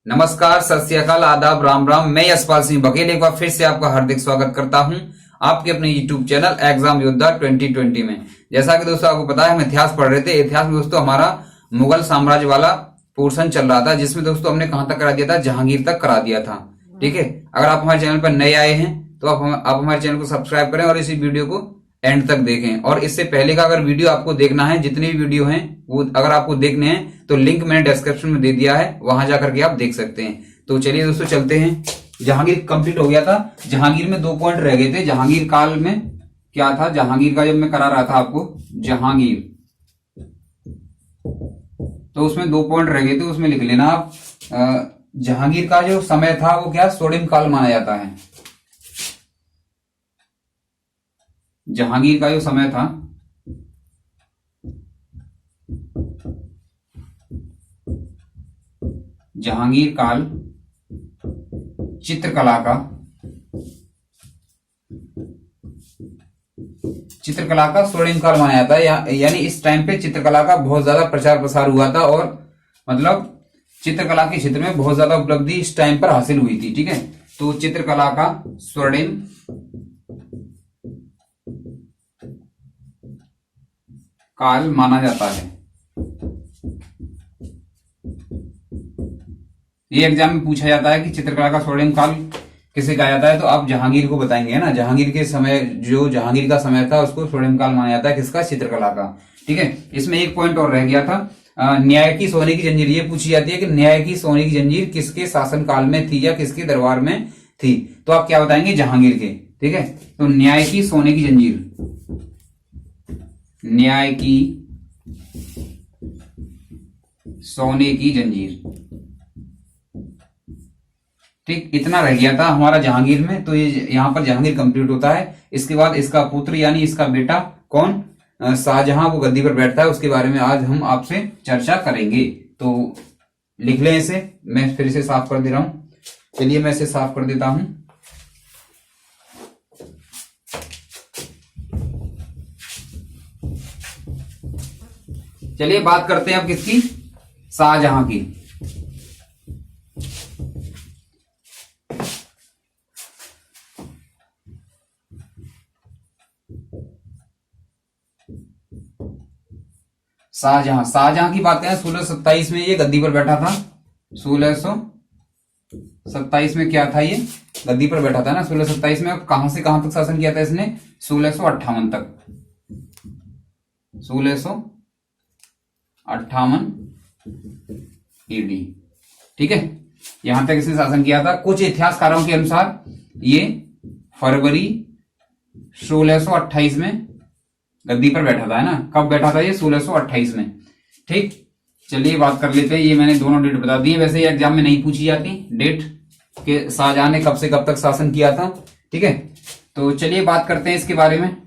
नमस्कार, सत श्री अकाल, आदाब, राम राम। मैं यशपाल सिंह बघेल एक बार फिर से आपका हार्दिक स्वागत करता हूं आपके अपने YouTube चैनल एग्जाम योद्धा 2020 में। जैसा कि दोस्तों आपको पता है, हम इतिहास पढ़ रहे थे। इतिहास में दोस्तों हमारा मुगल साम्राज्य वाला पोर्शन चल रहा था, जिसमें दोस्तों हमने कहां तक करा दिया था, जहांगीर तक करा दिया था। ठीक है, अगर आप हमारे चैनल पर नए आए हैं तो आप हमारे चैनल को सब्सक्राइब करें और इसी वीडियो को एंड तक देखें। और इससे पहले का अगर वीडियो आपको देखना है, जितने भी वीडियो हैं वो अगर आपको देखने हैं तो लिंक मैंने डिस्क्रिप्शन में दे दिया है, वहां जाकर के आप देख सकते हैं। तो चलिए दोस्तों चलते हैं। जहांगीर कंप्लीट हो गया था। जहांगीर में 2 पॉइंट रह गए थे। जहांगीर काल में क्या था, जहांगीर का जब मैं करा रहा था आपको जहांगीर, तो उसमें 2 पॉइंट रह गए थे, उसमें लिख लेना आप। जहांगीर का जो समय था वो क्या, स्वर्णिम काल माना जाता है। जहांगीर का जो समय था जहांगीर काल चित्रकला का स्वर्णिम काल माना जाता है। यानी इस टाइम पे चित्रकला का बहुत ज्यादा प्रचार प्रसार हुआ था और मतलब चित्रकला के क्षेत्र में बहुत ज्यादा उपलब्धि इस टाइम पर हासिल हुई थी। ठीक है, तो चित्रकला का स्वर्णिम काल माना जाता है। ये एग्जाम में पूछा जाता है कि चित्रकला का स्वर्णिम काल किसे कहा जाता है, तो आप जहांगीर को बताएंगे, है ना। जहांगीर के समय, जो जहांगीर का समय था उसको स्वर्णिम काल माना जाता है। किसका? चित्रकला का। ठीक है, इसमें एक पॉइंट और रह गया था। न्याय की सोने की जंजीर, ये पूछी जाती है कि न्याय की सोने की जंजीर किसके शासन काल में थी या किसके दरबार में थी, तो आप क्या बताएंगे? जहांगीर के। ठीक है, तो न्याय की सोने की जंजीर, न्याय की सोने की जंजीर। ठीक, इतना रह गया था हमारा जहांगीर में। तो ये यहां पर जहांगीर कंप्लीट होता है। इसके बाद इसका पुत्र यानी इसका बेटा कौन, शाहजहां, वो गद्दी पर बैठता है। उसके बारे में आज हम आपसे चर्चा करेंगे। तो लिख लें इसे। मैं फिर से साफ कर दे रहा हूं। चलिए मैं इसे साफ कर देता हूं। चलिए बात करते हैं अब किसकी, शाहजहां की। शाहजहां की बात करें, 1627 में ये गद्दी पर बैठा था। 1627 में क्या था, ये गद्दी पर बैठा था ना 1627 में। कहां से कहां तक शासन किया था इसने? 1658 तक, 1658 ईडी। ठीक है, यहां तक इसने शासन किया था। कुछ इतिहासकारों के अनुसार ये फरवरी 1628 में गद्दी पर बैठा था, है ना। कब बैठा था ये? 1628 में। ठीक, चलिए बात कर लेते हैं। ये मैंने दोनों डेट बता दी है। वैसे ये एग्जाम में नहीं पूछी जाती डेट कि शाहजहां ने कब से कब तक शासन किया था। ठीक है, तो चलिए बात करते हैं इसके बारे में।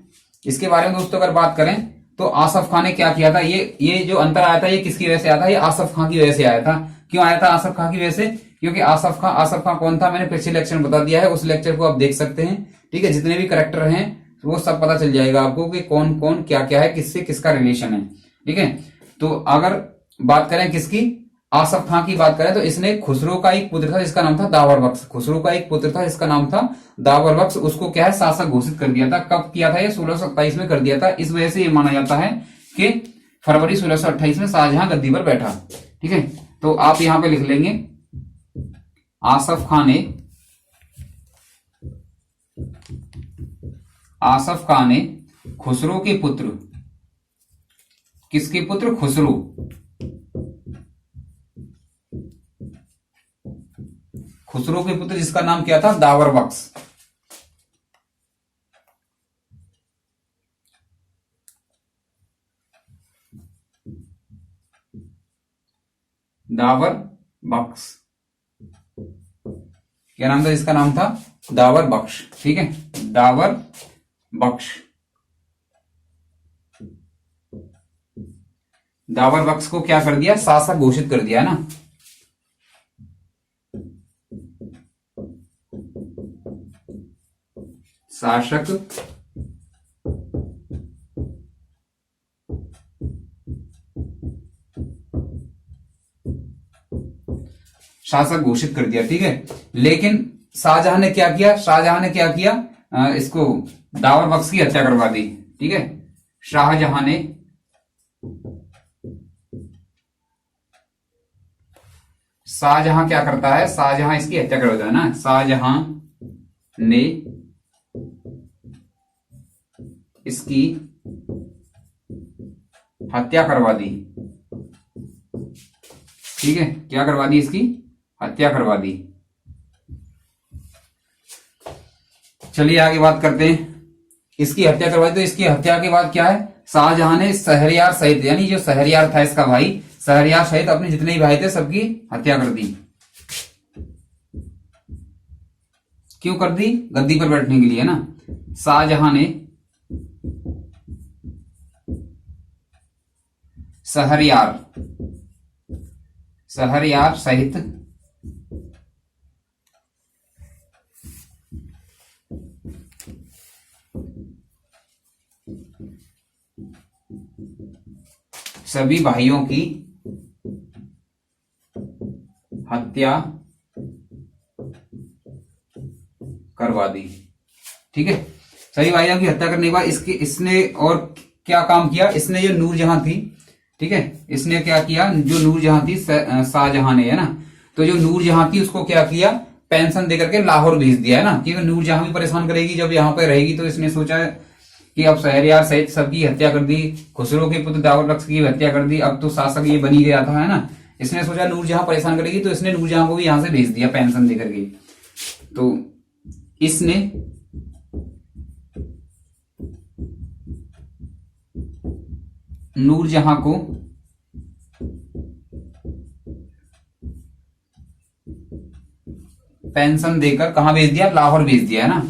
इसके बारे में दोस्तों अगर बात करें तो आसफ खान ने क्या किया था, ये जो अंतर आया था ये किसकी वजह से आया था? ये आसफ खान की वजह से आया था। क्यों आया था आसफ खान की वजह से? क्योंकि आसफ खान कौन था, मैंने पिछले लेक्चर में बता दिया है। उस लेक्चर को आप देख सकते हैं। ठीक है, जितने भी करेक्टर हैं वो सब पता चल जाएगा आपको कि कौन कौन क्या क्या है, किससे किसका रिलेशन है। ठीक है, तो अगर बात करें किसकी, आसफ खान की बात करें तो इसने खुसरो का एक पुत्र था जिसका नाम था दावर बख्श। खुसरो का एक पुत्र था जिसका नाम था दावर बख्श। उसको क्या है, शासक घोषित कर दिया था। कब किया था ये? 1627 में कर दिया था। इस वजह से ये माना जाता है कि फरवरी 1628 में शाहजहां गद्दी पर बैठा। ठीक है, तो आप यहां पे लिख लेंगे आसफ खान ने खुसरो के पुत्र, किसके पुत्र? खुसरो। खुसरो के पुत्र जिसका नाम क्या था? दावर बख्श। दावर बख्श क्या नाम था? जिसका नाम था दावर बख्श। ठीक है, दावर बख्श। दावर बख्श को क्या कर दिया? शासक घोषित कर दिया, है ना। शासक शासक घोषित कर दिया, ठीक है। लेकिन शाहजहां ने क्या किया, शाहजहां ने क्या किया, इसको दावर बख्श की हत्या करवा दी, ठीक है। शाहजहां ने क्या करता है, शाहजहां इसकी हत्या करवाता है ना, शाहजहां ने इसकी हत्या करवा दी, ठीक है। क्या करवा दी, इसकी हत्या करवा दी। चलिए आगे बात करते हैं। इसकी हत्या करवाई, तो इसकी हत्या के बाद क्या है, शाहजहां ने शहरयार सहित, यानी जो शहरयार था इसका भाई, शहरयार सहित अपने जितने भी भाई थे सबकी हत्या कर दी। क्यों कर दी, गद्दी पर बैठने के लिए ना। शाहजहां ने शहरयार सहित सभी भाइयों की हत्या करवा दी, ठीक है। सभी भाइयों की हत्या करने के बाद इसने और क्या काम किया, इसने जो नूरजहां थी, ठीक है, इसने क्या किया, जो नूरजहां थी शाहजहां ने, है ना, तो जो नूरजहां थी उसको क्या किया, पेंशन देकर के लाहौर भेज दिया, है ना, क्योंकि नूरजहां भी परेशान करेगी जब यहाँ पे रहेगी। तो इसने सोचा कि अब शहरयार सहित सबकी हत्या कर दी, खुसरो के पुत्र दावर बख्श की हत्या कर दी, अब तो शासक ये बनी गया था, है ना। इसने सोचा नूरजहां परेशान करेगी, तो इसने नूरजहां को भी यहां से भेज दिया पेंशन देकर के। तो इसने नूरजहां को पेंशन देकर कहां भेज दिया, लाहौर भेज दिया, है ना।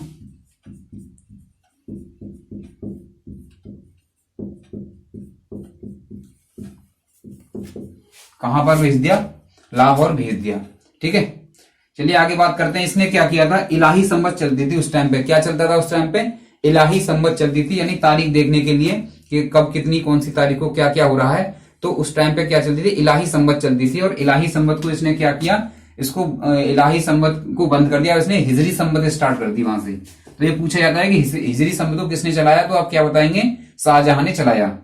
कहां पर भेज दिया, लाहौर भेज दिया, ठीक है। चलिए आगे बात करते हैं। इसने क्या किया था, इलाही संवत चलती थी उस टाइम पे। क्या चलता था उस टाइम पे, इलाही संवत चलती थी, यानी तारीख देखने के लिए कि कब कितनी कौन सी तारीख को क्या क्या हो रहा है। तो उस टाइम पे क्या चलती थी, इलाही संवत चलती थी। और इलाही संवत को इसने क्या किया, इसको इलाही संवत को बंद कर दिया और इसने हिजरी संवत स्टार्ट कर दी वहां से। तो ये पूछा जाता है कि हिजरी संवत को किसने चलाया, तो आप क्या बताएंगे, शाहजहां ने चलाया।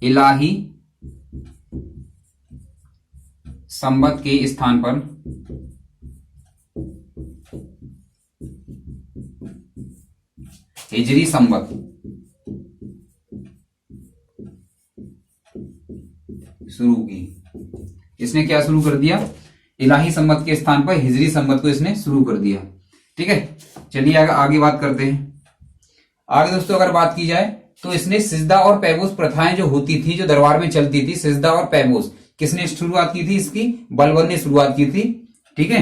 इलाही संवत के स्थान पर हिजरी संवत शुरू की। इसने क्या शुरू कर दिया, इलाही संवत के स्थान पर हिजरी संवत को इसने शुरू कर दिया, ठीक है। चलिए आगे बात करते हैं। आगे दोस्तों अगर बात की जाए तो इसने सिजदा और पैबोस प्रथाएं जो होती थी, जो दरबार में चलती थी, सिजदा और पैबोस, किसने शुरुआत की थी, इसकी बलबन ने शुरुआत की थी, ठीक है।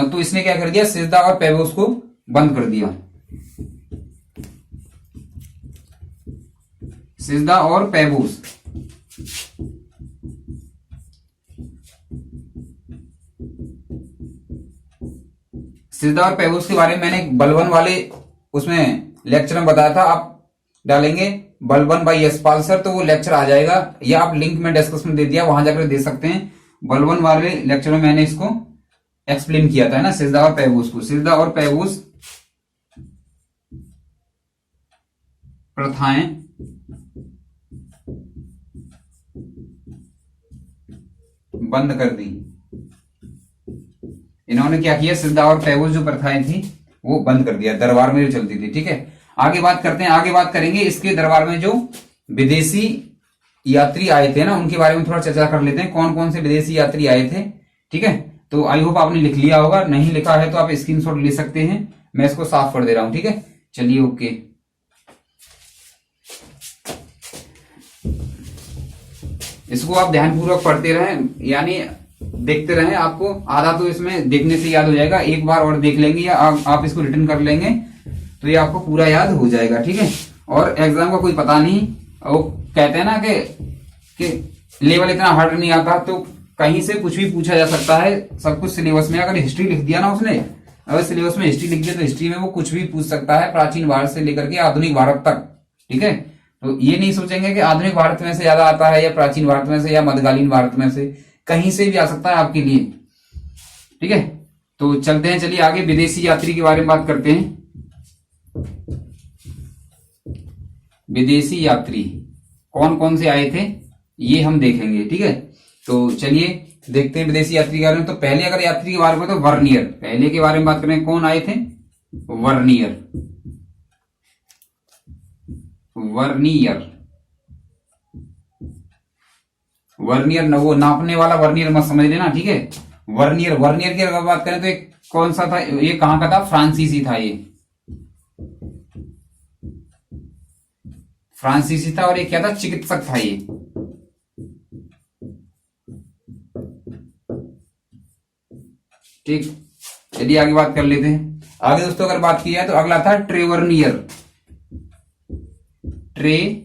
तो इसने क्या कर दिया, सिजदा और पैबोस को बंद कर दिया। सिजदा और पैबोस, सिजदा और पैबोस के बारे में मैंने बलबन वाले उसमें लेक्चर में बताया था। आप डालेंगे बलबन बाई यशपाल सर, तो वो लेक्चर आ जाएगा, या आप लिंक में डिस्क्रिप्शन में दे दिया, वहां जाकर दे सकते हैं। बलबन वाले लेक्चर में मैंने इसको एक्सप्लेन किया था, है ना, सिजदा और पैबोस को। सिजदा और पैबोस प्रथाएं बंद कर दी। इन्होंने क्या किया, सिजदा और पैबोस जो प्रथाएं थी वो बंद कर दिया, दरबार में जो चलती थी, ठीक है। आगे बात करते हैं, आगे बात करेंगे इसके दरबार में जो विदेशी यात्री आए थे ना, उनके बारे में थोड़ा चर्चा कर लेते हैं, कौन कौन से विदेशी यात्री आए थे, ठीक है। तो आई होप आपने लिख लिया होगा, नहीं लिखा है तो आप स्क्रीनशॉट ले सकते हैं, मैं इसको साफ कर दे रहा हूं, ठीक है। चलिए ओके। इसको आप ध्यानपूर्वक पढ़ते रहें, यानी देखते रहें, आपको आधा तो इसमें देखने से याद हो जाएगा, एक बार और देख लेंगे या आप इसको रिटर्न कर लेंगे तो ये आपको पूरा याद हो जाएगा, ठीक है। और एग्जाम का कोई पता नहीं, वो कहते हैं ना कि लेवल इतना हार्ड नहीं आता, तो कहीं से कुछ भी पूछा जा सकता है, सब कुछ सिलेबस में। अगर हिस्ट्री लिख दिया ना उसने, अगर सिलेबस में हिस्ट्री लिख दिया तो हिस्ट्री में वो कुछ भी पूछ सकता है, प्राचीन भारत से लेकर के आधुनिक भारत तक, ठीक है। तो ये नहीं सोचेंगे कि आधुनिक भारत में से ज्यादा आता है या प्राचीन भारत में से या मध्यकालीन भारत में से, कहीं से भी आ सकता है आपके लिए। ठीक है, तो चलते हैं, चलिए आगे विदेशी यात्री के बारे में बात करते हैं। विदेशी यात्री कौन कौन से आए थे ये हम देखेंगे। ठीक है, तो चलिए देखते हैं विदेशी यात्री के बारे में। तो पहले अगर यात्री के बारे में, तो वर्नियर, पहले के बारे में बात करें, कौन आए थे? वर्नियर। वर्नियर, वर्नियर न, वो नापने वाला वर्नियर मत समझ लेना। ठीक है, वर्नियर, वर्नियर की अगर बात करें तो एक कौन सा था, ये कहां का था? फ्रांसीसी था, ये फ्रांसीसी था। और ये क्या था? चिकित्सक था ये। ठीक, चलिए आगे बात कर लेते हैं। आगे दोस्तों अगर बात की जाए तो अगला था ट्रेवर्नियर। ट्रेवर्नियर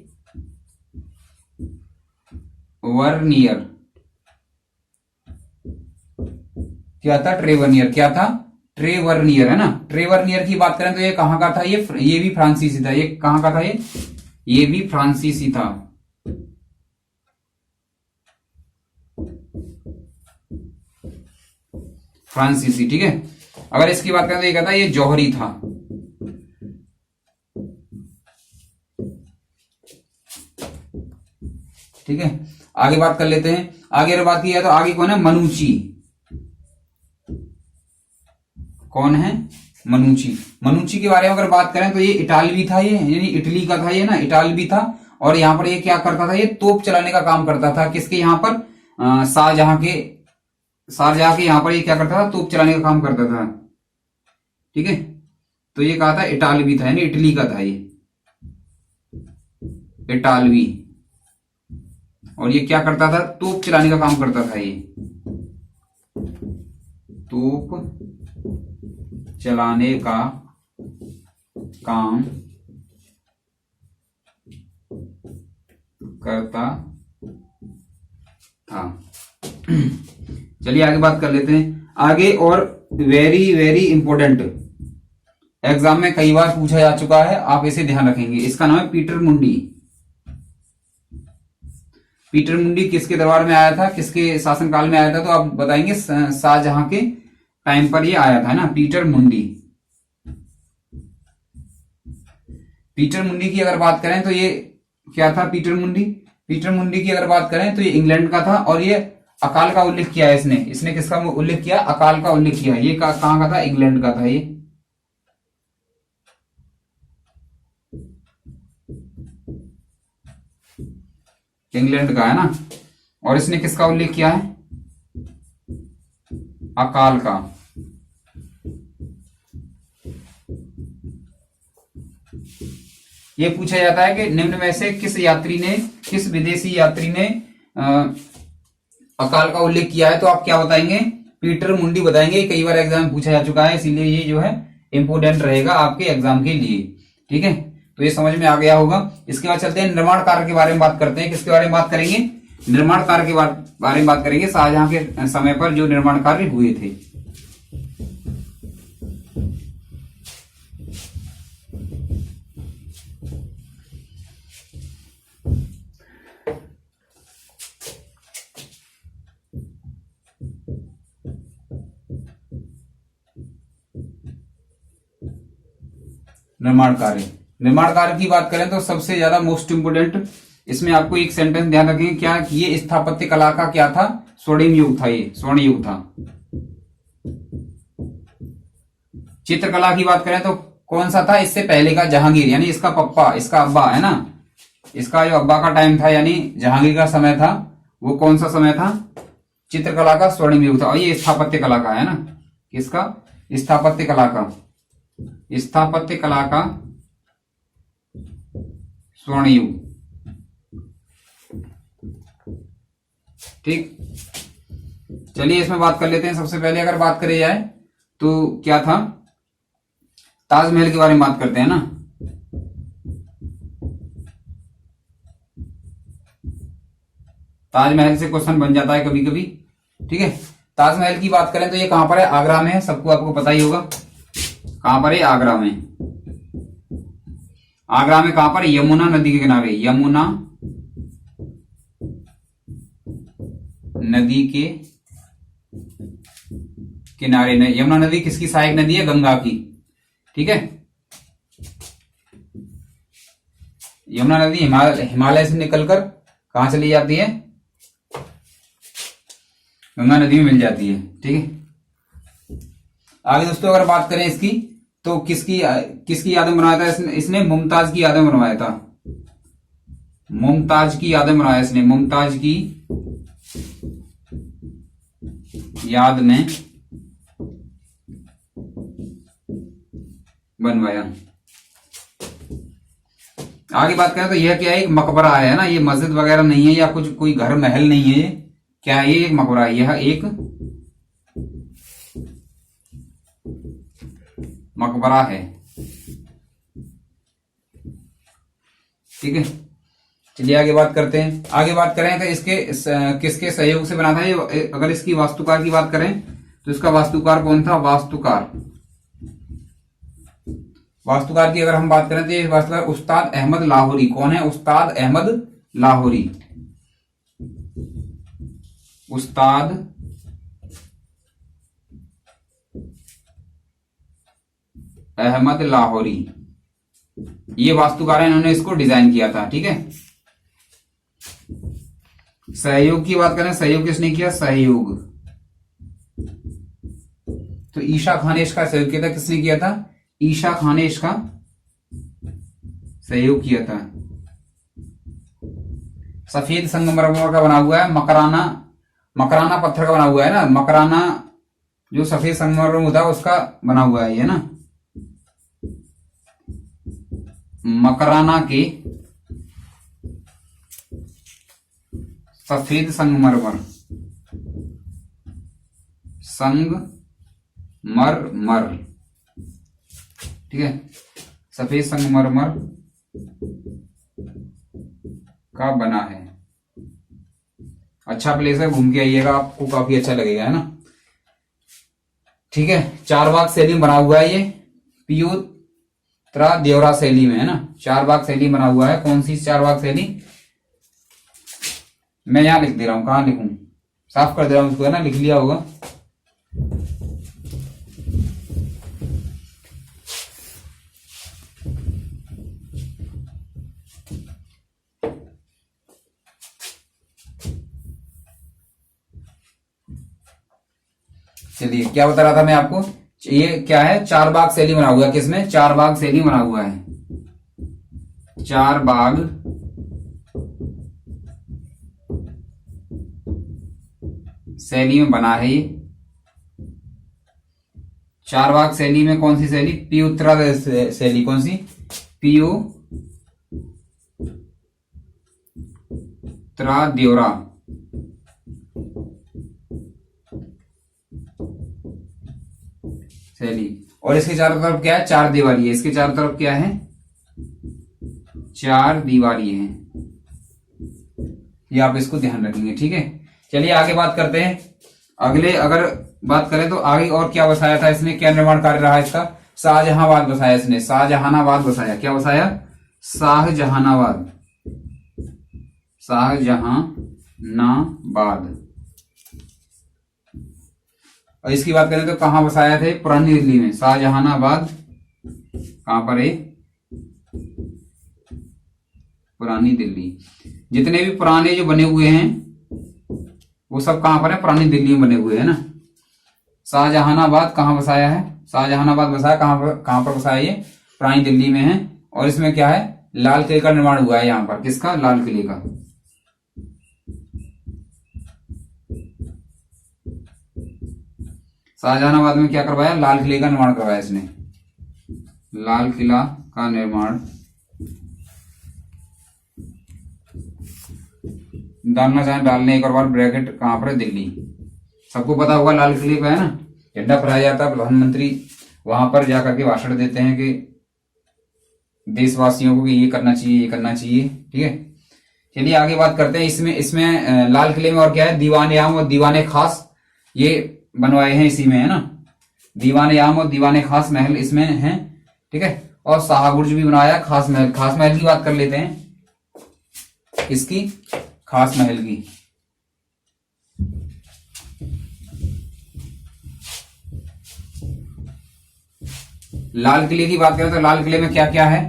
क्या था? ट्रेवर्नियर क्या था? ट्रेवर्नियर, है ना। ट्रेवर्नियर की बात करें तो ये कहां का था? ये भी फ्रांसीसी था। ये कहां का था? ये भी फ्रांसीसी था। फ्रांसीसी, ठीक है। अगर इसकी बात करें तो ये कहता है ये जौहरी था। ठीक है, आगे बात कर लेते हैं। आगे अगर बात की जाए तो आगे कौन है? मनुची। कौन है? मनुची। मनुची के बारे में अगर बात करें तो ये इटालवी था, ये यानी इटली का था ये ना, इटालवी था। और यहां पर ये क्या करता था? ये तोप चलाने का काम करता था। किसके? यहां पर शाहजहां के यहां पर ये क्या करता था? तोप चलाने का काम करता था। ठीक है, तो ये कहा था इटालवी था, यानी इटली का था ये, इटालवी। और ये क्या करता था? तोप चलाने का काम करता था ये, तोप चलाने का काम करता था। चलिए आगे बात कर लेते हैं। आगे और वेरी वेरी इंपॉर्टेंट, एग्जाम में कई बार पूछा जा चुका है, आप इसे ध्यान रखेंगे। इसका नाम है पीटर मुंडी। पीटर मुंडी किसके दरबार में आया था? किसके शासनकाल में आया था? तो आप बताएंगे शाहजहां के टाइम पर ये आया था ना, पीटर मुंडी। पीटर मुंडी की अगर बात करें तो ये क्या था? पीटर मुंडी, पीटर मुंडी की अगर बात करें तो ये इंग्लैंड का था। और ये अकाल का उल्लेख किया है इसने किसका उल्लेख किया? अकाल का उल्लेख किया। ये कहां का था? इंग्लैंड का था ये। इंग्लैंड का है ना। और इसने किसका उल्लेख किया है? अकाल का। ये पूछा जाता है कि निम्न में से किस विदेशी यात्री ने अकाल का उल्लेख किया है? तो आप क्या बताएंगे? पीटर मुंडी बताएंगे। कई बार एग्जाम में पूछा जा चुका है, इसीलिए ये जो है इंपोर्टेंट रहेगा आपके एग्जाम के लिए। ठीक है, तो ये समझ में आ गया होगा। इसके बाद चलते हैं निर्माण कार्य के बारे में बात करते हैं। किसके बारे में बात करेंगे? निर्माण कार्य के बारे में बात करेंगे। शाहजहां के समय पर जो निर्माण कार्य हुए थे। निर्माण कार्य की बात करें तो सबसे ज्यादा मोस्ट इंपोर्टेंट इसमें आपको एक सेंटेंस ध्यान रखेंगे, क्या कि ये स्थापत्य कला का क्या था? स्वर्णिम युग था, ये स्वर्ण युग था। चित्रकला की बात करें तो कौन सा था? इससे पहले का जहांगीर, यानी इसका पप्पा, इसका अब्बा है ना, इसका जो अब्बा का टाइम था यानी जहांगीर का समय था, वो कौन सा समय था? चित्रकला का स्वर्णिम युग था। और ये स्थापत्य कला का है ना, किसका? स्थापत्य कला का, स्थापत्य कला का स्वर्ण युग। ठीक, चलिए इसमें बात कर लेते हैं। सबसे पहले अगर बात करी जाए तो क्या था? ताजमहल के बारे में बात करते हैं ना। ताजमहल से क्वेश्चन बन जाता है कभी कभी। ठीक है, ताजमहल की बात करें तो ये कहां पर है? आगरा में है, सबको आपको पता ही होगा। कहां पर है? आगरा में। आगरा में कहां पर? यमुना नदी के किनारे, यमुना नदी के किनारे। यमुना नदी किसकी सहायक नदी है? गंगा की। ठीक है, यमुना नदी हिमालय से निकलकर कहां चली जाती है? गंगा नदी में मिल जाती है। ठीक है, आगे दोस्तों अगर बात करें इसकी, तो किसकी याद में बनवाया था इसने? मुमताज की याद में बनवाया था। मुमताज की याद में बनवाया इसने, मुमताज की याद में बनवाया। आगे बात करें तो यह क्या है? एक मकबरा है ना, ये मस्जिद वगैरह नहीं है या कुछ कोई घर महल नहीं है, ये क्या है? ये एक मकबरा है, यह एक मकबरा है। ठीक है, चलिए आगे बात करते हैं। आगे बात करें तो इसके किसके सहयोग से बना था ये? अगर इसकी वास्तुकार की बात करें तो इसका वास्तुकार कौन था? वास्तुकार की अगर हम बात करें तो ये वास्तुकार उस्ताद अहमद लाहौरी। कौन है? उस्ताद अहमद लाहौरी। उस्ताद अहमद लाहौरी, ये वास्तुकार है, इन्होंने इसको डिजाइन किया था। ठीक है, सहयोग की बात करें, सहयोग किसने किया? सहयोग तो ईशा खान ने इसका सहयोग किया था। किसने किया था? ईशा खान ने इसका सहयोग किया था। सफेद संगमरमर का बना हुआ है, मकराना पत्थर का बना हुआ है ना, मकराना जो सफेद संगमरमर होता है उसका बना हुआ है ये ना, मकराना के सफेद संगमरमर, ठीक है, सफेद संगमरमर का बना है। अच्छा प्लेस है, घूम के आइएगा, आपको काफी अच्छा लगेगा, है ना। ठीक है, चारबाग शैली में बना हुआ है ये, पियोत्रा देवरा शैली में, है ना, चारबाग शैली बना हुआ है। कौन सी चारबाग शैली? मैं यहां लिख दे रहा हूं, कहां लिखूं? साफ कर दे रहा हूं उसको, है ना, लिख लिया होगा। चलिए, क्या बता रहा था मैं आपको? ये क्या है? चारबाग शैली बना हुआ है। किसमें? चारबाग शैली बना हुआ है, चारबाग शैली में बना है ये। चारबाग शैली में कौन सी शैली? पियोत्रा शैली। कौन सी? पियोत्रा देवरा शैली। और इसके चारों तरफ क्या है? चार दीवारी है। इसके चारों तरफ क्या है? चार दीवारी है। ये आप इसको ध्यान रखेंगे। ठीक है, चलिए आगे बात करते हैं। अगले अगर बात करें तो आगे और क्या बसाया था इसने? क्या निर्माण कार्य रहा इसका? शाहजहानाबाद बसाया इसने, शाहजहानाबाद बसाया। क्या बसाया? शाहजहानाबाद, शाहजहानाबाद। और इसकी बात करें तो कहां बसाया थे? पुरानी दिल्ली में। शाहजहानाबाद कहां पर है? पुरानी दिल्ली। जितने भी पुराने जो बने हुए हैं वो सब कहां पर है? पुरानी दिल्ली में बने हुए हैं ना। शाहजहानाबाद कहां बसाया है? शाहजहानाबाद बसाया कहां पर बसाया? ये पुरानी दिल्ली में है। और इसमें क्या है? लाल किले का निर्माण हुआ है यहां पर। किसका? लाल किले का। शाहजहानाबाद में क्या करवाया? लाल किले का निर्माण करवाया इसने, लाल किला का निर्माण। डालना चाहे डालने, एक और बार ब्रैकेट कहां पर है? दिल्ली। सबको पता होगा लाल किले पे, है ना, झंडा फहराया जाता है। प्रधानमंत्री वहां पर जाकर के भाषण देते हैं कि देशवासियों को कि ये करना चाहिए, ये करना चाहिए। ठीक है, चलिए आगे बात करते हैं। इसमें लाल किले में और क्या है? दीवान आम और दीवाने खास ये बनवाए हैं इसी में, है ना। दीवाने आम और दीवाने खास महल इसमें हैं। ठीक है, और शाहबुर्ज भी बनाया, खास महल। खास महल की बात कर लेते हैं, इसकी खास महल की। लाल किले की बात करें तो लाल किले में क्या क्या है?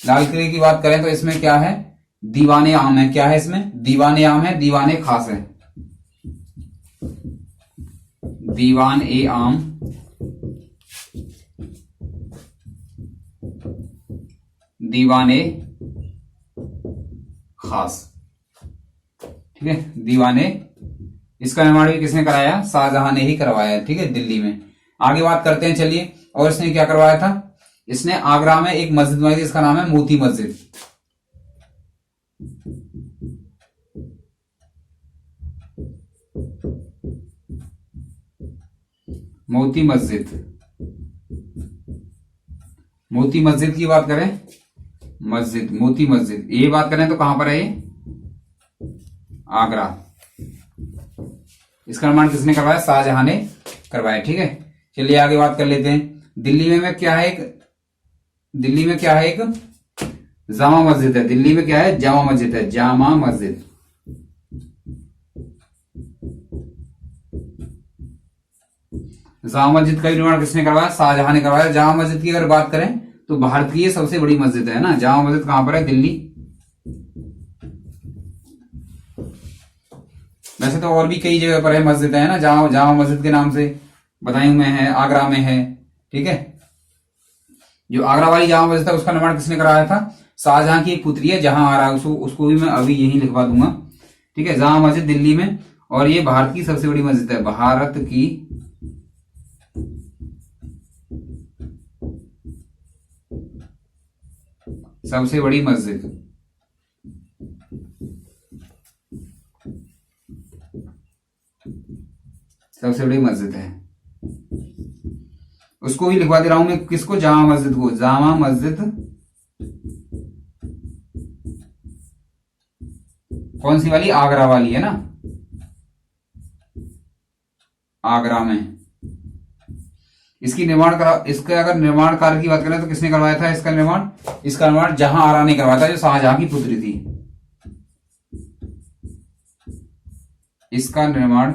लाल किले की बात करें तो इसमें क्या है? दीवाने आम है। क्या है इसमें? दीवाने आम है, दीवाने खास है। दीवान ए आम, दीवाने खास, ठीक है, दीवाने। इसका निर्माण भी किसने कराया? शाहजहां ने ही करवाया, ठीक है, दिल्ली में। आगे बात करते हैं, चलिए। और इसने क्या करवाया था? इसने आगरा में एक मस्जिद बनवाई थी, इसका नाम है मोती मस्जिद। मोती मस्जिद। मोती मस्जिद की बात करें, मस्जिद, मोती मस्जिद, ये बात करें तो कहां पर है ये? आगरा। इसका निर्माण किसने करवाया? शाहजहां ने करवाया, ठीक है। चलिए आगे बात कर लेते हैं। दिल्ली में क्या है? दिल्ली में क्या है? एक जामा मस्जिद है। दिल्ली में क्या है? जामा मस्जिद है, जामा मस्जिद। जामा मस्जिद का निर्माण किसने करवाया? शाहजहां ने करवाया। जामा मस्जिद की अगर बात करें तो भारत की ये सबसे बड़ी मस्जिद है ना। जामा मस्जिद कहां पर है? दिल्ली। वैसे तो और भी कई जगह पर है मस्जिद है ना, जामा मस्जिद के नाम से बदायूं में है, आगरा में है, ठीक है। जो आगरा वाली जामा मस्जिद है उसका निर्माण किसने कराया था? शाहजहां की एक पुत्री है जहां आ रहा है, उसको भी मैं अभी यही लिखवा दूंगा, ठीक है। जामा मस्जिद दिल्ली में, और ये भारत की सबसे बड़ी मस्जिद है, भारत की सबसे बड़ी मस्जिद। सबसे बड़ी मस्जिद है, उसको भी लिखवा दे रहा हूं मैं। किसको? जामा मस्जिद को। जामा मस्जिद कौन सी वाली? आगरा वाली है ना, आगरा में। इसका अगर निर्माण कार्य की बात करें तो किसने करवाया था इसका निर्माण? इसका निर्माण जहां आरा ने करवाया था, जो शाहजहां की पुत्री थी। इसका निर्माण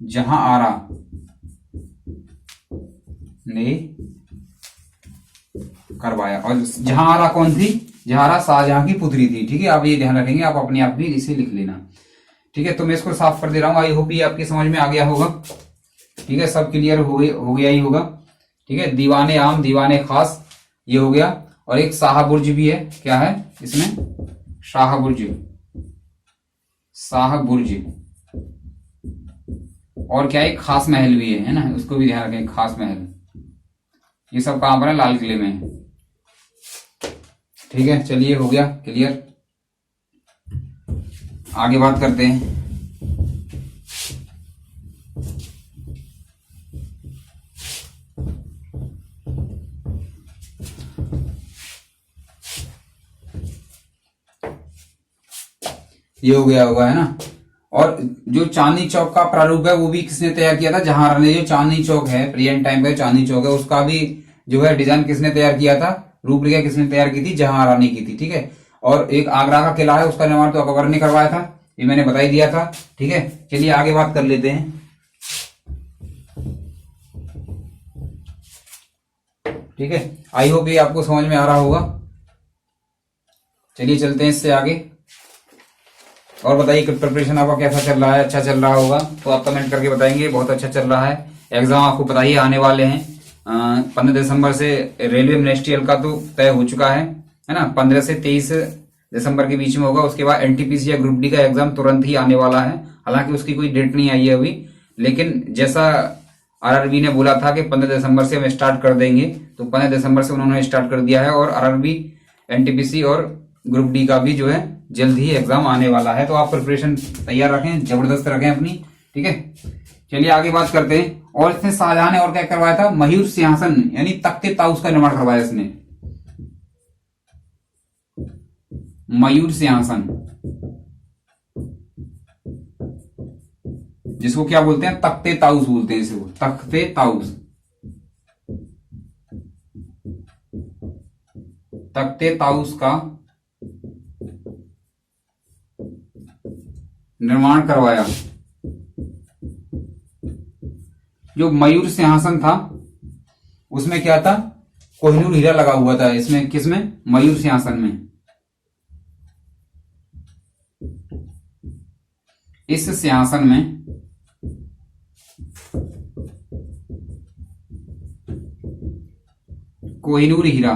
जहां आरा ने करवाया। और जहां आरा कौन थी? जहां आरा शाहजहां की पुत्री थी, ठीक है। आप ये ध्यान रखेंगे, आप अपने आप भी इसे लिख लेना, ठीक है। तो मैं इसको साफ कर दे रहा हूं। आई होप ये आपकी समझ में आ गया होगा, ठीक है। सब क्लियर हो गया ही होगा, ठीक है। दीवाने आम, दीवाने खास, ये हो गया। और एक शाहबुर्ज भी है। क्या है इसमें? शाहबुर्ज, शाहबुर्ज। और क्या है? खास महल भी है ना, उसको भी ध्यान रखें, खास महल। ये सब कहां पर है? लाल किले में, ठीक है। चलिए हो गया क्लियर। आगे बात करते हैं। ये हो गया होगा, है ना। और जो चांदनी चौक का प्रारूप है वो भी किसने तैयार किया था? जहां ने। जो चांदनी चौक है, प्रेजेंट टाइम पे चांदनी चौक है, उसका भी जो है डिजाइन किसने तैयार किया था? रूपरेखा किसने तैयार की थी? जहां रानी की थी, ठीक है। और एक आगरा का किला है, उसका निर्माण तो अकबर ने करवाया था, ये मैंने बता ही दिया था, ठीक है। चलिए आगे बात कर लेते हैं, ठीक है। आई होप ये आपको समझ में आ रहा होगा। चलिए चलते हैं इससे आगे। और बताइए कि प्रिपरेशन आपका कैसा चल रहा है? अच्छा चल रहा होगा तो आप कमेंट करके बताएंगे बहुत अच्छा चल रहा है। एग्जाम आपको पता ही आने वाले हैं। 15 दिसंबर से रेलवे मिनिस्ट्रियल का तो तय हो चुका है ना। 15 से 23 दिसंबर के बीच में होगा। उसके बाद एनटीपीसी या ग्रुप डी का एग्जाम तुरंत ही आने वाला है। हालांकि उसकी कोई डेट नहीं आई है अभी, लेकिन जैसा आरआरबी ने बोला था कि 15 दिसंबर से हम स्टार्ट कर देंगे, तो 15 दिसंबर से उन्होंने स्टार्ट कर दिया है। और आरआरबी, एनटीपीसी और ग्रुप डी का भी जो है जल्द ही एग्जाम आने वाला है। तो आप प्रिपरेशन तैयार रखें, जबरदस्त रखें अपनी, ठीक है। चलिए आगे बात करते हैं। और इसने शाहजहां ने और क्या करवाया था? मयूर सिंहासन यानी तख्ते ताउस का निर्माण करवाया इसने। मयूर सिंहासन, जिसको क्या बोलते हैं, तख्ते ताउस बोलते हैं इसको, तख्ते ताउस। तख्ते ताउस का निर्माण करवाया। जो मयूर सिंहासन था उसमें क्या था, कोहिनूर हीरा लगा हुआ था। इसमें किसमें, मयूर सिंहासन में। इस सिंहासन में कोहिनूर हीरा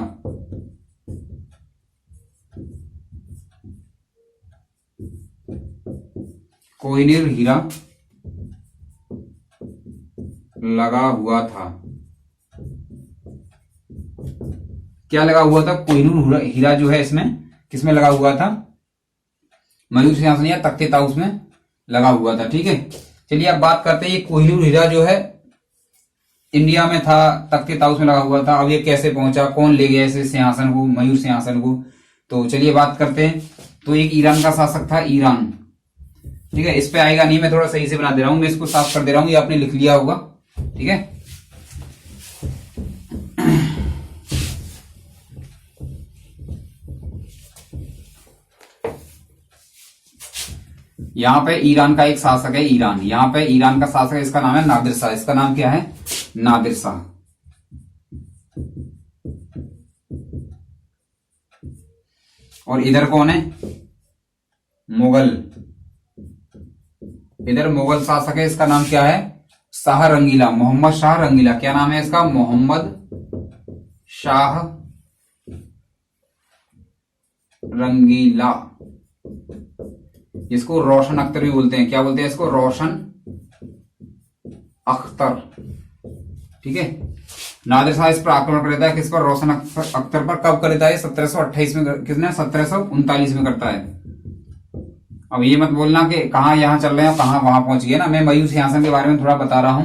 कोहिनूर हीरा लगा हुआ था। क्या लगा हुआ था, कोहिनूर हीरा जो है इसमें किसमें लगा हुआ था, मयूर सिंहासन या तख्ते ताउस में लगा हुआ था। ठीक है, चलिए अब बात करते हैं ये कोहिनूर हीरा जो है इंडिया में था, तख्ते ताउस में लगा हुआ था। अब ये कैसे पहुंचा, कौन ले गया इस सिंहासन को, मयूर सिंहासन को, तो चलिए बात करते हैं। तो एक ईरान का शासक था, ईरान। ठीक है, इस पे आएगा नहीं, मैं थोड़ा सही से बना दे रहा हूं, मैं इसको साफ कर दे रहा हूं, ये आपने लिख लिया होगा। ठीक है, यहां पे ईरान का एक शासक है, ईरान। यहां पे ईरान का शासक है, इसका नाम है नादिर शाह। इसका नाम क्या है, नादिर शाह। और इधर कौन है, मुगल। इधर मुगल शासक है, इसका नाम क्या है, शाह रंगीला, मोहम्मद शाह रंगीला। क्या नाम है इसका, मोहम्मद शाह रंगीला। इसको रोशन अख्तर भी बोलते हैं। क्या बोलते हैं इसको, रोशन अख्तर। ठीक है, नादिर शाह इस पर आक्रमण कर देता है, किस पर, रोशन अख्तर पर। कब कर देता है, 1728 में। किसने, 1739 में करता है। अब ये मत बोलना कि कहाँ यहाँ चल रहे हैं, कहाँ वहां पहुंच गए ना। मैं मयूर सिंहासन के बारे में थोड़ा बता रहा हूं,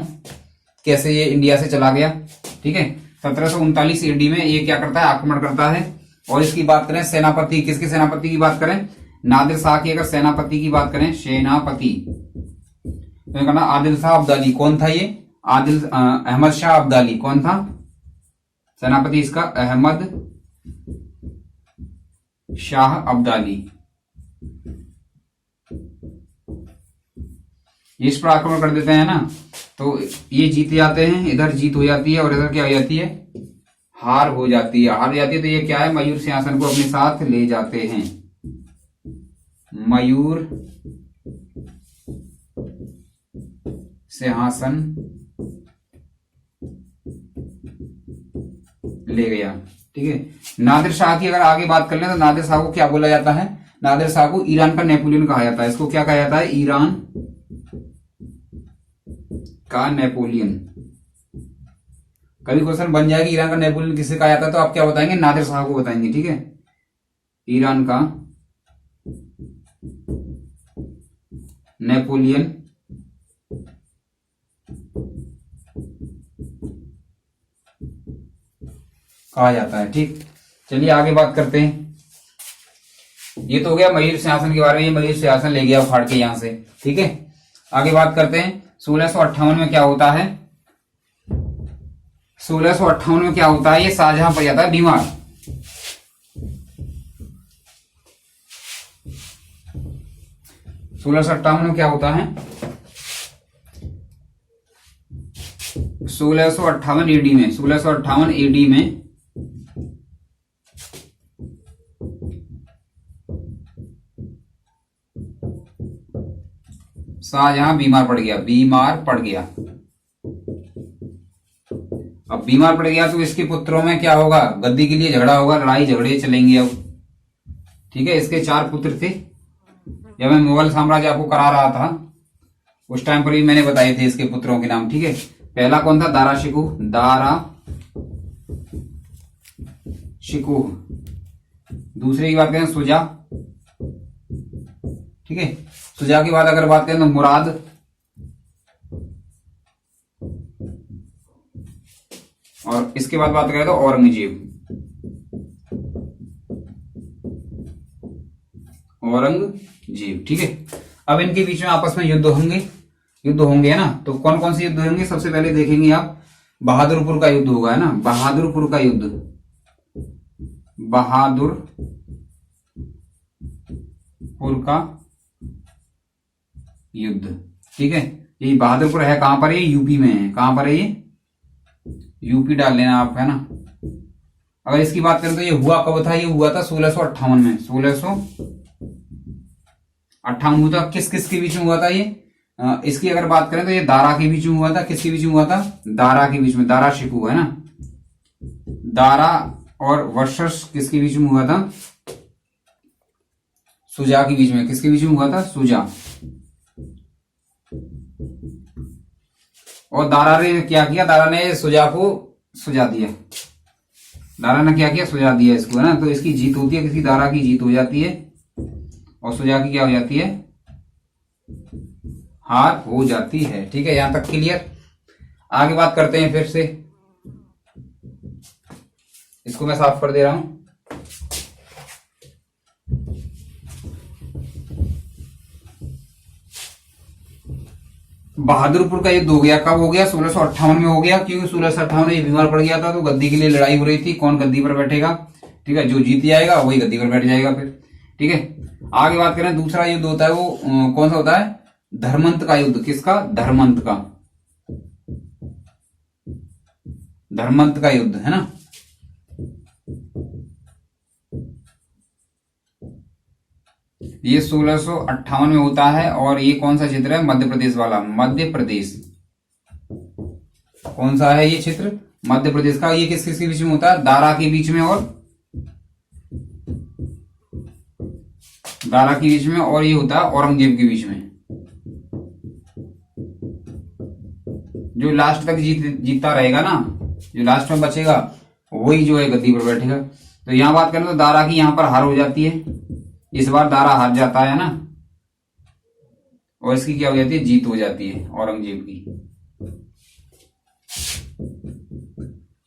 कैसे ये इंडिया से चला गया। ठीक है, 1739 ईडी में ये क्या करता है, आक्रमण करता है। और इसकी बात करें सेनापति, किसके सेनापति की बात करें, नादिर शाह की अगर सेनापति की बात करें, सेनापति तो कहना आदिल शाह अब्दाली। कौन था ये, अहमद शाह अब्दाली। कौन था सेनापति इसका, अहमद शाह अब्दाली। इस पर आक्रमण कर देते हैं ना, तो ये जीत जाते हैं, इधर जीत हो जाती है और इधर क्या हो जाती है, हार हो जाती है। हार हो जाती है तो ये क्या है, मयूर सिंहासन को अपने साथ ले जाते हैं। मयूर सिंहासन ले गया। ठीक है, नादिर शाह की अगर आगे बात कर लें तो नादिर शाह को क्या बोला जाता है, नादिर शाह को ईरान का नेपोलियन कहा जाता है। इसको क्या कहा जाता है, ईरान का नेपोलियन। कभी क्वेश्चन बन जाएगा ईरान का नेपोलियन किसे कहा जाता है, तो आप क्या बताएंगे, नादिर शाह को बताएंगे। ठीक है, ईरान का नेपोलियन कहा जाता है। ठीक, चलिए आगे बात करते हैं। ये तो हो गया मयूर सिंहासन के बारे में, ये मयूर सिंहासन ले गया उखाड़ के यहां से। ठीक है, आगे बात करते हैं 1658 में क्या होता है। 1658 में क्या होता है, ये शाहजहां पड़ जाता है बीमार। सोलह सौ अट्ठावन में क्या होता है, 1658 एडी में, 1658 एडी में शाहजहां बीमार पड़ गया, बीमार पड़ गया। अब बीमार पड़ गया तो इसके पुत्रों में क्या होगा, गद्दी के लिए झगड़ा होगा, लड़ाई झगड़े चलेंगे अब। ठीक है, इसके 4 पुत्र थे। जब मैं मुगल साम्राज्य आपको करा रहा था उस टाइम पर भी मैंने बताए थे इसके पुत्रों के नाम। ठीक है, पहला कौन था, दारा शिकुह, दारा शिकुह। दूसरे की बात करें सुजा। ठीक है, सुजा की बात अगर बात करें तो मुराद। और इसके बाद बात करें तो औरंगजेब। औरंगजेब। ठीक है, अब इनके बीच में आपस में युद्ध होंगे है ना। तो कौन कौन से युद्ध होंगे, सबसे पहले देखेंगे आप बहादुरपुर का युद्ध होगा, है ना, बहादुरपुर का युद्ध, बहादुरपुर का युद्ध। ठीक है, ये बहादुरपुर है कहां पर, ये यूपी में है। कहां पर है ये, यूपी डाल लेना आप, है ना। अगर इसकी बात करें तो ये हुआ कब था, ये हुआ था 1658 में, 1658 हुआ था। किस किस के बीच में हुआ था ये, इसकी अगर बात करें तो ये दारा के बीच में हुआ था। किसके बीच में हुआ था, दारा के बीच में, दारा शिकू, है ना। दारा और वर्षस किसके बीच में हुआ था, सुजा के बीच में। किसके बीच में हुआ था, सुजा। और दारा ने क्या किया, दारा ने सुजा को सुझा दिया। दारा ने क्या किया, सुझा दिया इसको, है ना। तो इसकी जीत होती है, किसी दारा की जीत हो जाती है और सुजा की क्या हो जाती है, हार हो जाती है। ठीक है, यहां तक क्लियर। आगे बात करते हैं फिर से, इसको मैं साफ कर दे रहा हूं। बहादुरपुर का युद्ध हो गया, कब हो गया, 1658 में हो गया। क्योंकि 1658 में ये बीमार पड़ गया था, तो गद्दी के लिए लड़ाई हो रही थी, कौन गद्दी पर बैठेगा। ठीक है, जो जीत जाएगा वही गद्दी पर बैठ जाएगा फिर। ठीक है, आगे बात करें, दूसरा युद्ध होता है वो कौन सा होता है, धर्मंत का युद्ध। किसका, धर्मंत का, धर्मंत का युद्ध, है ना। ये 1658 में होता है और ये कौन सा क्षेत्र है, मध्य प्रदेश वाला, मध्य प्रदेश। कौन सा है ये क्षेत्र, मध्य प्रदेश का। ये किस किस के बीच में होता है, दारा के बीच में और दारा के बीच में, और ये होता है औरंगजेब के बीच में। जो लास्ट तक जीतता रहेगा ना, जो लास्ट में बचेगा वही जो है गद्दी पर बैठेगा। तो यहां बात करें तो दारा की यहां पर हार हो जाती है, इस बार दारा हार जाता है ना, और इसकी क्या हो जाती है, जीत हो जाती है औरंगजेब की।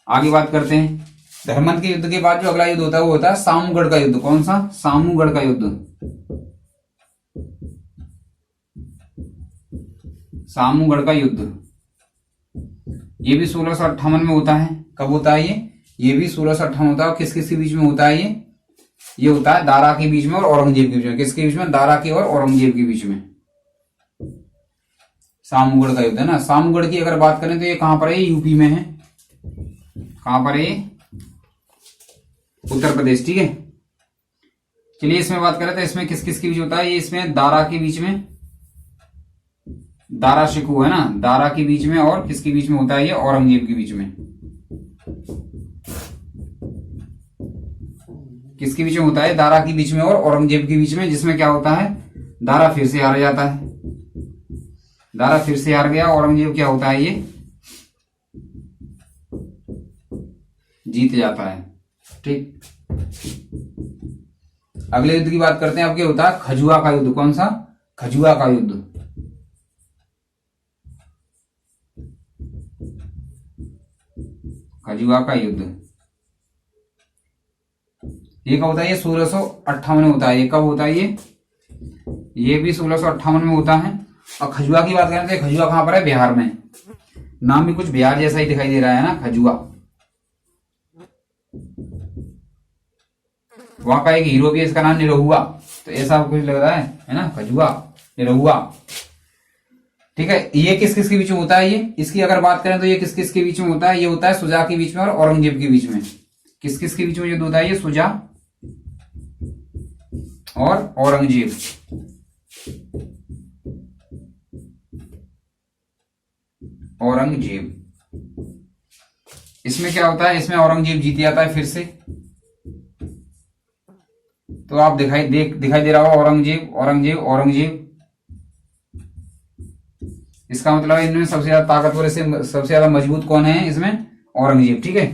आगे बात करते हैं, धर्मंत के युद्ध के बाद जो अगला युद्ध होता है वो होता है सामूगढ़ का युद्ध। कौन सा, सामूगढ़ का युद्ध, सामूगढ़ का युद्ध। ये भी 1658 में होता है। कब होता है ये भी 1658 होता है। किस किस के बीच में होता है ये होता है दारा के बीच में और औरंगजेब के बीच में। किसके बीच में, दारा के और औरंगजेब के बीच में सामूगढ़ का युद्ध, है ना। सामूगढ़ की अगर बात करें तो ये कहां पर है, यूपी में है। कहां पर है, उत्तर प्रदेश। ठीक है, चलिए इसमें बात करें तो इसमें किस किस के बीच होता है, ये इसमें दारा के बीच में, दारा शिकू, है ना, दारा के बीच में, और किसके बीच में होता है ये, औरंगजेब के बीच में। किसके बीच में होता है, दारा के बीच में और औरंगजेब के बीच में, जिसमें क्या होता है, दारा फिर से हार जाता है। दारा फिर से हार गया, औरंगजेब क्या होता है, ये जीत जाता है। ठीक, अगले युद्ध की बात करते हैं। अब क्या होता है, खजुआ का युद्ध। कौन सा, खजुआ का युद्ध। खजुआ का युद्ध ये कब होता है, ये 1658 में होता है। ये कब होता है, ये भी 1658 में होता है। और खजुआ की बात करें तो खजुआ कहां पर है, बिहार में। नाम भी कुछ बिहार जैसा ही दिखाई दे रहा है ना, खजुआ। वहां का एक हीरो भी है, इसका नाम निरहुआ, तो ऐसा कुछ लग रहा है ना, खजुआ, निरहुआ। ठीक है, ये किस किस के बीच में होता है, ये इसकी अगर बात करें तो ये किस किस के बीच में होता है, ये होता है सुजा के बीच में और औरंगजेब के बीच में। किस किस के बीच में युद्ध होता है, ये सुजा और औरंगजेब। औरंगजेब, इसमें क्या होता है, इसमें औरंगजेब जीत जाता है फिर से। तो आप दिखाई दे रहा होगा औरंगजेब, औरंगजेब, औरंगजेब। इसका मतलब इनमें सबसे ज्यादा ताकतवर, से सबसे ज्यादा मजबूत कौन है इसमें, औरंगजेब। ठीक है,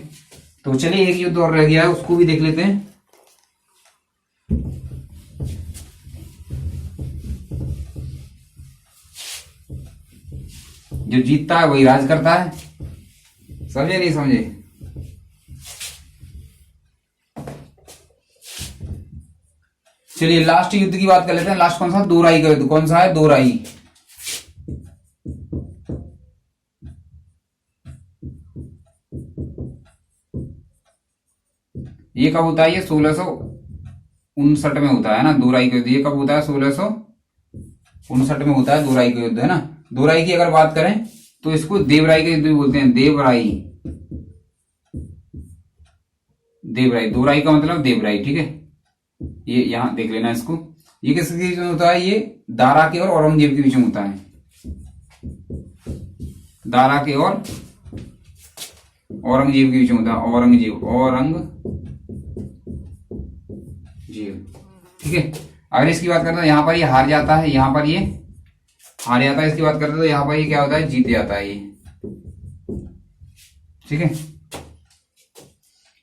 तो चलिए एक युद्ध और रह गया है, उसको भी देख लेते हैं। जो जीतता है वही राज करता है, समझे नहीं समझे। चलिए लास्ट युद्ध की बात कर लेते हैं। लास्ट कौन सा? दोराई का युद्ध। कौन सा है? दोराई। ये कब होता है? ये 1659 में होता है ना दोराई का युद्ध। ये कब होता है? 1659 में होता है दोराई का युद्ध, है ना। दोराई की अगर बात करें तो इसको देवराई का युद्ध भी बोलते हैं। देवराई, देवराई, दोराई का मतलब देवराई, ठीक है। ये यहां देख लेना इसको। ये किसके बीच में होता है? ये दारा के और औरंगजेब के बीच में होता है। दारा के और औरंगजेब के बीच में होता है। औरंगजेब, ठीक है। अगर इसकी बात करते हैं यहाँ पर ये हार जाता है, यहाँ पर ये हार जाता है। इसकी बात करते हैं तो यहाँ पर ये क्या होता है? जीत जाता है ये, ठीक है।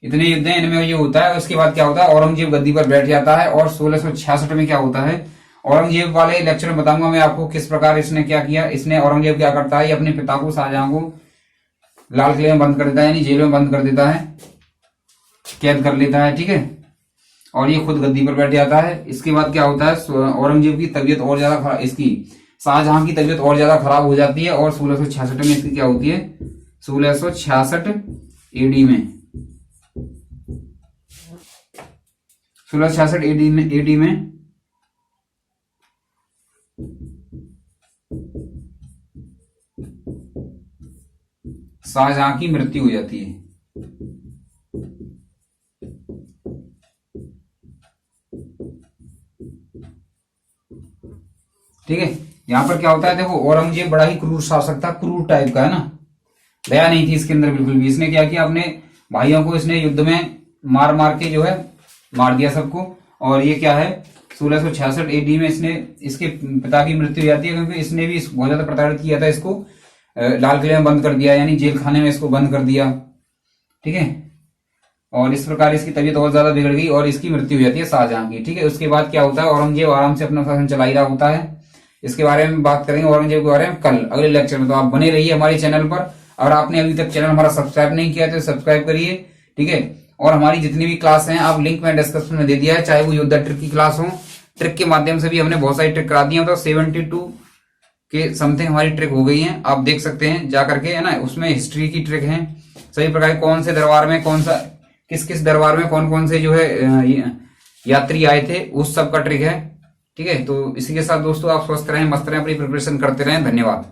इतने युद्ध हैं, इनमें ये होता है। उसके बाद क्या होता है? औरंगजेब गद्दी पर बैठ जाता है। और 1666 में क्या होता है? औरंगजेब वाले लेक्चर में बताऊंगा मैं आपको किस प्रकार इसने क्या किया। इसने औरंगजेब क्या करता है? अपने पिता को, शाहजहां को लाल किले में बंद कर देता है, यानी जेल में बंद कर देता है, कैद कर लेता है, ठीक है। और ये खुद गद्दी पर बैठ जाता है। इसके बाद क्या होता है? औरंगजेब की तबीयत और ज्यादा खराब, इसकी शाहजहां की तबीयत और ज्यादा खराब हो जाती है। और 1666 में इसकी क्या होती है? 1666 एडी में, 1666 एडी में शाहजहां की मृत्यु हो जाती है। ठीक है। यहां पर क्या होता है? देखो, औरंगजेब बड़ा ही क्रूर शासक था, क्रूर टाइप का, है ना। दया नहीं थी इसके अंदर बिल्कुल भी। इसने क्या किया? अपने भाइयों को इसने युद्ध में मार मार के जो है मार दिया सबको। और ये क्या है? 1666 एडी में इसने, इसके पिता की मृत्यु हो जाती है, क्योंकि इसने भी बहुत ज्यादा प्रताड़ित किया था इसको। लाल किले में बंद कर दिया, यानी जेल खाने में इसको बंद कर दिया, ठीक है। और इस प्रकार इसकी तबीयत और ज्यादा बिगड़ गई और इसकी मृत्यु हो जाती है शाहजहां की, ठीक है। उसके बाद क्या होता है? औरंगजेब आराम से अपना शासन चला ही रहा होता है। इसके बारे में बात करेंगे, औरंगजेब के बारे में, कल अगले लेक्चर में। तो आप बने रहिए हमारे चैनल पर। और आपने अभी तक चैनल हमारा सब्सक्राइब नहीं किया तो सब्सक्राइब करिए, ठीक है। और हमारी जितनी भी क्लास हैं, आप लिंक में डिस्क्रिप्शन में दे दिया है, चाहे वो योद्धा ट्रिक की क्लास हो। ट्रिक के माध्यम से भी हमने बहुत सारी ट्रिक करा दी है, तो 72 के समथिंग हमारी ट्रिक हो गई है, आप देख सकते हैं जा करके, है ना। उसमें हिस्ट्री की ट्रिक है, सभी प्रकार कौन से दरबार में कौन सा, किस किस दरबार में कौन कौन से जो है यात्री आए थे, उस सब का ट्रिक है, ठीक है। तो इसी के साथ दोस्तों आप स्वस्थ रहें, मस्त रहें, अपनी प्रिपरेशन करते रहें। धन्यवाद।